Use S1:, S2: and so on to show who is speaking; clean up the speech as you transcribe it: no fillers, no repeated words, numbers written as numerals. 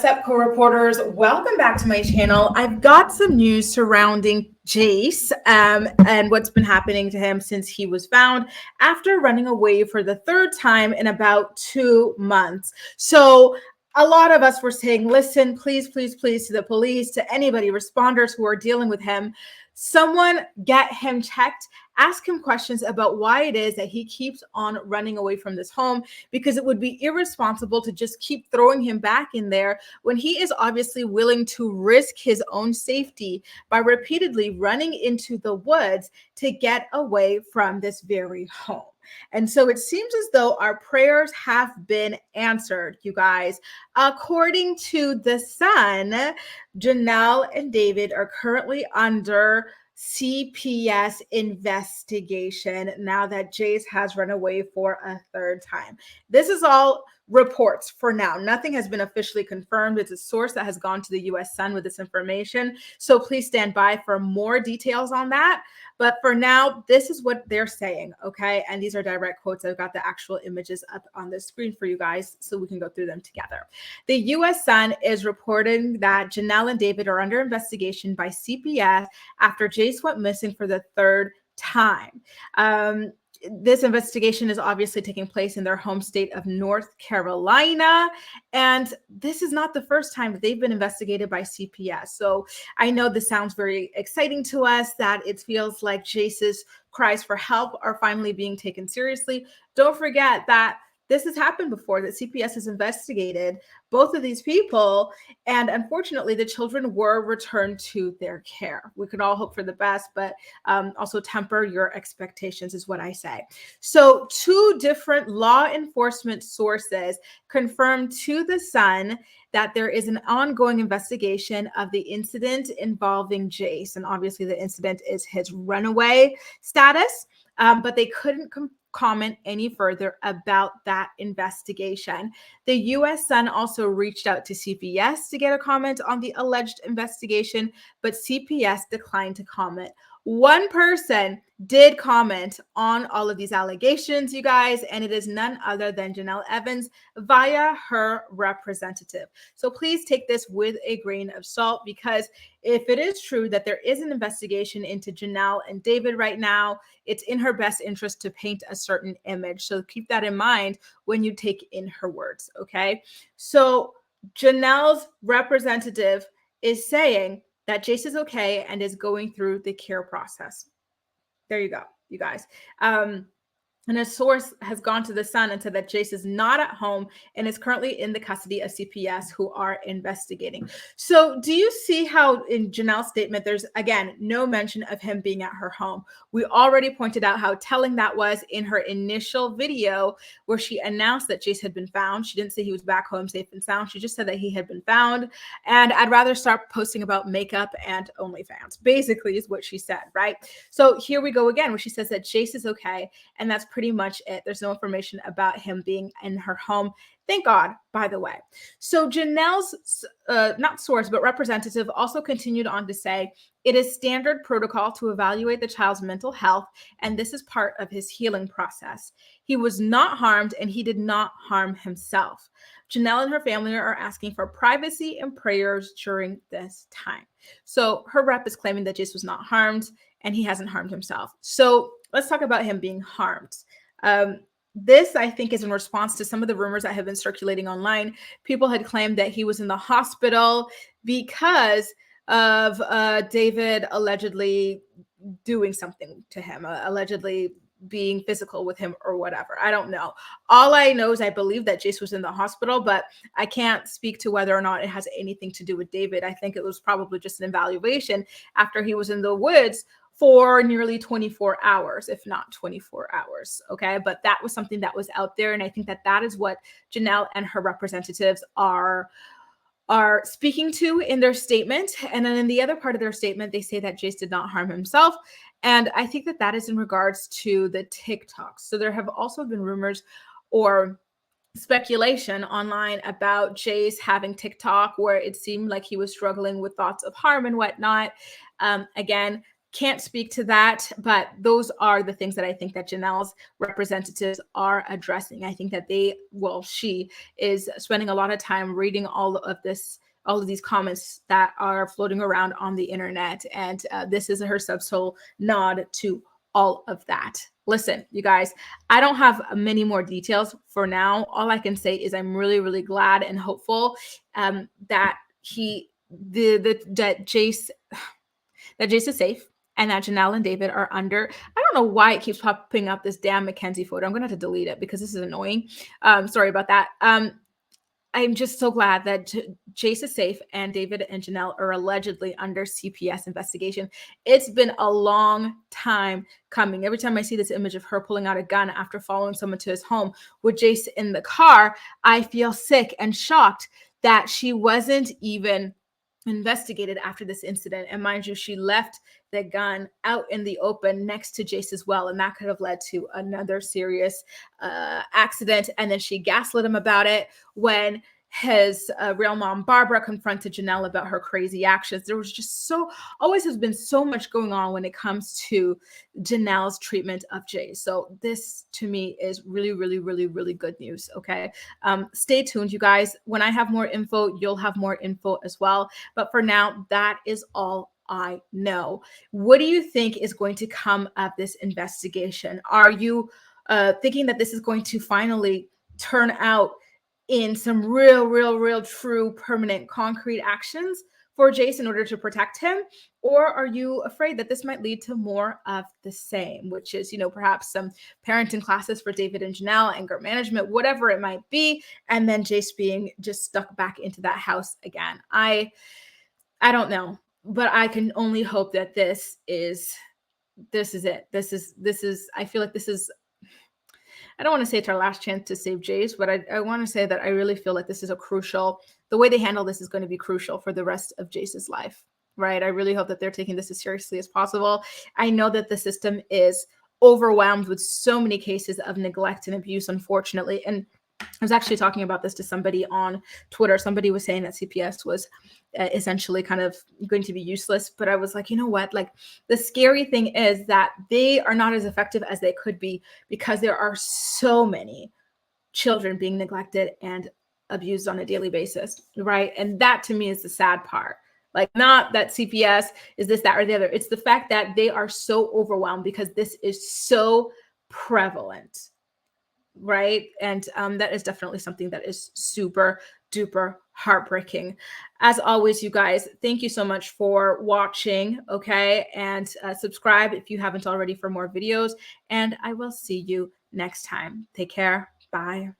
S1: up, co-reporters? Welcome back to my channel. I've got some news surrounding Jace and what's been happening to him since he was found after running away for the third time in about 2 months. So a lot of us were saying, listen, please, please, please, to the police, to anybody, responders who are dealing with him, someone get him checked. Ask him questions about why it is that he keeps on running away from this home, because it would be irresponsible to just keep throwing him back in there when he is obviously willing to risk his own safety by repeatedly running into the woods to get away from this very home. And so it seems as though our prayers have been answered, you guys. According to The Sun, Janelle and David are currently under CPS investigation now that Jace has run away for a third time. This is all reports for now. Nothing has been officially confirmed. It's a source that has gone to the US Sun with this information. So please stand by for more details on that. But for now, this is what they're saying, okay? And these are direct quotes. I've got the actual images up on the screen for you guys so we can go through them together. The US Sun is reporting that Janelle and David are under investigation by CPS after Jace went missing for the third time. This investigation is obviously taking place in their home state of North Carolina. And this is not the first time that they've been investigated by CPS. So I know this sounds very exciting to us, that it feels like Jace's cries for help are finally being taken seriously. Don't forget that this has happened before, that CPS has investigated both of these people, and unfortunately, the children were returned to their care. We could all hope for the best, but also temper your expectations is what I say. So 2 different law enforcement sources confirmed to The Sun that there is an ongoing investigation of the incident involving Jace. And obviously the incident is his runaway status, but they couldn't comment any further about that investigation. The US Sun also reached out to CPS to get a comment on the alleged investigation, but CPS declined to comment. One person did comment on all of these allegations, you guys, and it is none other than Jenelle Evans via her representative. So please take this with a grain of salt, because if it is true that there is an investigation into Janelle and David right now, it's in her best interest to paint a certain image. So keep that in mind when you take in her words, okay? So Janelle's representative is saying that Jace is okay and is going through the care process. There you go, you guys. And a source has gone to The Sun and said that Jace is not at home and is currently in the custody of CPS, who are investigating. So do you see how in Janelle's statement, there's, again, no mention of him being at her home? We already pointed out how telling that was in her initial video where she announced that Jace had been found. She didn't say he was back home safe and sound. She just said that he had been found. And I'd rather start posting about makeup and OnlyFans, basically is what she said, right? So here we go again, where she says that Jace is okay. And that's pretty much it. There's no information about him being in her home. Thank God, by the way. So Janelle's, not source, but representative also continued on to say, it is standard protocol to evaluate the child's mental health, and this is part of his healing process. He was not harmed, and he did not harm himself. Janelle and her family are asking for privacy and prayers during this time. So her rep is claiming that Jace was not harmed, and he hasn't harmed himself. So let's talk about him being harmed. This, I think, is in response to some of the rumors that have been circulating online. People had claimed that he was in the hospital because of David allegedly doing something to him, allegedly being physical with him or whatever. I don't know. All I know is I believe that Jace was in the hospital, but I can't speak to whether or not it has anything to do with David. I think it was probably just an evaluation after he was in the woods for nearly 24 hours, if not 24 hours, okay? But that was something that was out there, and I think that that is what Janelle and her representatives are speaking to in their statement. And then in the other part of their statement, they say that Jace did not harm himself, and I think that that is in regards to the TikToks. So there have also been rumors or speculation online about Jace having TikTok, where it seemed like he was struggling with thoughts of harm and whatnot. Again, can't speak to that, but those are the things that I think that Janelle's representatives are addressing. I think that she is spending a lot of time reading all of these comments that are floating around on the internet. And this is her subtle nod to all of that. Listen, you guys, I don't have many more details for now. All I can say is I'm really, really glad and hopeful that Jace is safe, and that Janelle and David are under. I don't know why it keeps popping up this damn Mackenzie photo. I'm going to have to delete it because this is annoying. Sorry about that. I'm just so glad that Jace is safe and David and Janelle are allegedly under CPS investigation. It's been a long time coming. Every time I see this image of her pulling out a gun after following someone to his home with Jace in the car, I feel sick and shocked that she wasn't even investigated after this incident. And mind you, she left the gun out in the open next to Jace as well. And that could have led to another serious accident. And then she gaslit him about it when his real mom, Barbara, confronted Janelle about her crazy actions. There was just always has been so much going on when it comes to Janelle's treatment of Jace. So this to me is really, really, really, really good news. Okay. Stay tuned, you guys. When I have more info, you'll have more info as well. But for now, that is all I know. What do you think is going to come of this investigation? Are you thinking that this is going to finally turn out in some real, true, permanent, concrete actions for Jace in order to protect him? Or are you afraid that this might lead to more of the same, which is, perhaps some parenting classes for David and Janelle, anger management, whatever it might be, and then Jace being just stuck back into that house again? I don't know, but I can only hope that this is it. I feel like this is, I don't want to say it's our last chance to save Jace, but I want to say that I really feel like this is the way they handle this is going to be crucial for the rest of Jace's life, right? I really hope that they're taking this as seriously as possible. I know that the system is overwhelmed with so many cases of neglect and abuse, unfortunately. And I was actually talking about this to somebody on Twitter. Somebody was saying that CPS was essentially kind of going to be useless. But I was like, you know what? Like, the scary thing is that they are not as effective as they could be because there are so many children being neglected and abused on a daily basis, right? And that to me is the sad part. Like, not that CPS is this, that, or the other. It's the fact that they are so overwhelmed because this is so prevalent. Right. And that is definitely something that is super duper heartbreaking. As always, you guys, thank you so much for watching. Okay. And subscribe if you haven't already for more videos. And I will see you next time. Take care. Bye.